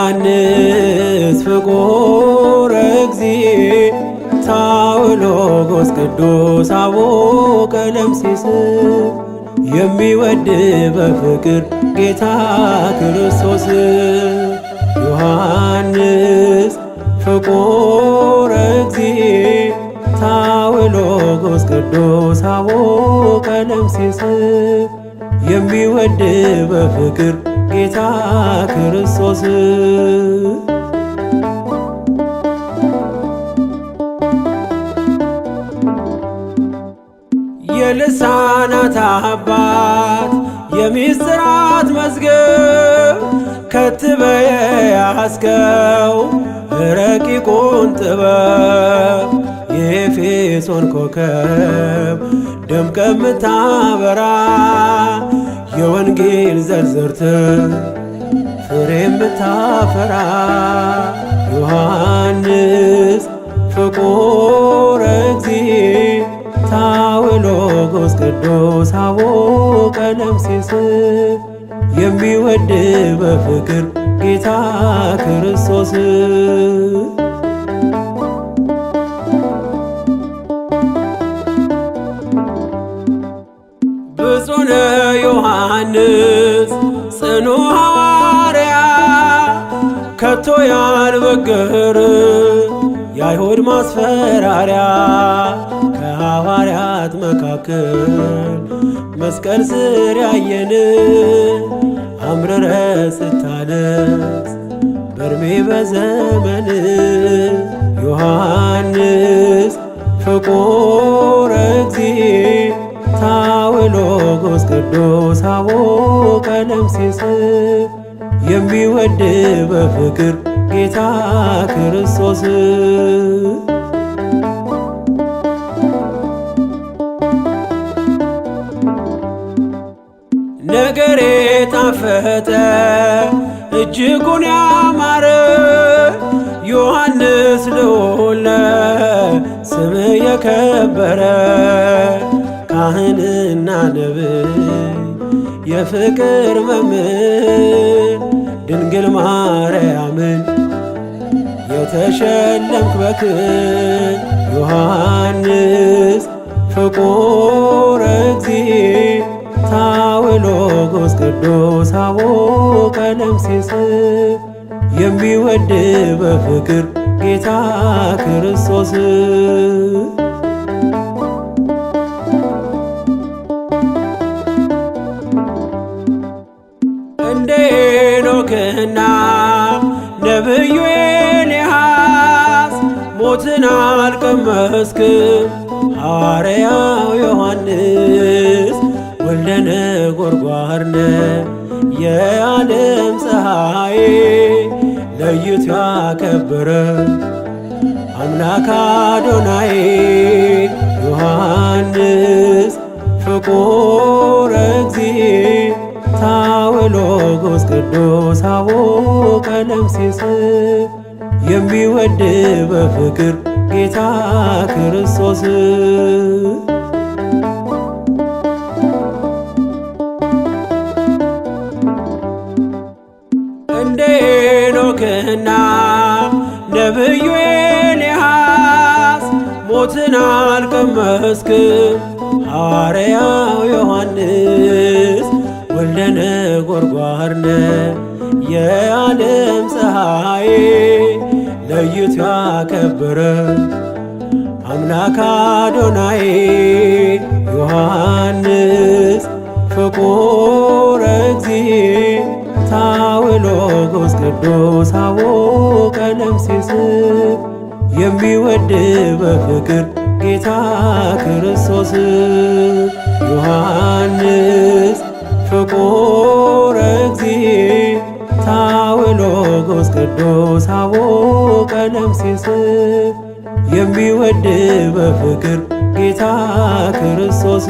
ዮሐንስ ፍቁረ እግዚእ ታውሎጎስ ቅዱስ አቡነ ቀለምሲስ የሚወድ በፍቅር ጌታ ክርስቶስ። ዮሐንስ ፍቁረ እግዚእ ታውሎጎስ ቅዱስ አቡነ ቀለምሲስ የሚወድ በፍቅር ጌታ ክርስቶስ። የልሳናት አባት የምስጢራት መዝገብ ከትበየ ያስከው ረቂቁን ጥበብ የኤፌሶን ኮከብ ደምቀ ምታበራ የወንጌል ዘርዝርት ፍሬ ምታፈራ ዮሐንስ ፍቁረ እግዚእ ታውሎጎስ ቅዱስ አቡነ ቀለምሲስ የሚወድ በፍቅር ጌታ ክርስቶስ። ብፁዕ ዮሐንስ ጽኑ ሐዋርያ ከቶ ያልበገር የአይሁድ ማስፈራሪያ ከሐዋርያት መካከል መስቀል ስር ያየን አምርረ ስታለቅስ በርሜ በዘመን ዮሐንስ ፍቁረ እግዚእ ታውሎጎስ ቅዱስ አቡነ ቀለምሲስ የሚወድ በፍቅር ጌታ ክርስቶስ። ነገሬ ጣፈጠ እጅጉን ያማረ ዮሐንስ ልዑል ስም የከበረ ካህንና ነብይ የፍቅር መምህር ድንግል ማርያምን የተሸለምክ በክብር ዮሐንስ ፍቁረ እግዚእ ታውሎጎስ ቅዱስ አቡነ ቀለምሲስ የሚወድ በፍቅር ጌታ ክርስቶስ። እንደ ሄኖክና ነብዩ ኤልያስ ሞትን አልቀመስክም ሐዋርያው ዮሐንስ ወልደ ነጎድጓድ የዓለም ፀሐይ ለይቶ ያከበረ አምላክ አዶናይ ዮሐንስ ፍቁረ እግዚእ ታውሎጎስ ቅዱስ አቡነ ቀለምሲስ የሚወድ በፍቅር ጌታ ክርስቶስ። እንደ ሄኖክና ነብዩ ኤልያስ ሞትን አልቀመስክም ሐዋርያው ዮሐንስ ወልደ ነጎድጓድ የዓለም ፀሐይ ለይቶ ያከበረ አምላክ አዶናይ ዮሐንስ ፍቁረ እግዚእ ታውሎጎስ ቅዱስ አቡነ ቀለምሲስ የሚወድ በፍቅር ጌታ ክርስቶስ። ዮሐንስ ፍቁረ እግዚእ ሎጎስ ቅዱስ አቡነ ቀለምሲስ የሚወድ በፍቅር ጌታ ክርስቶስ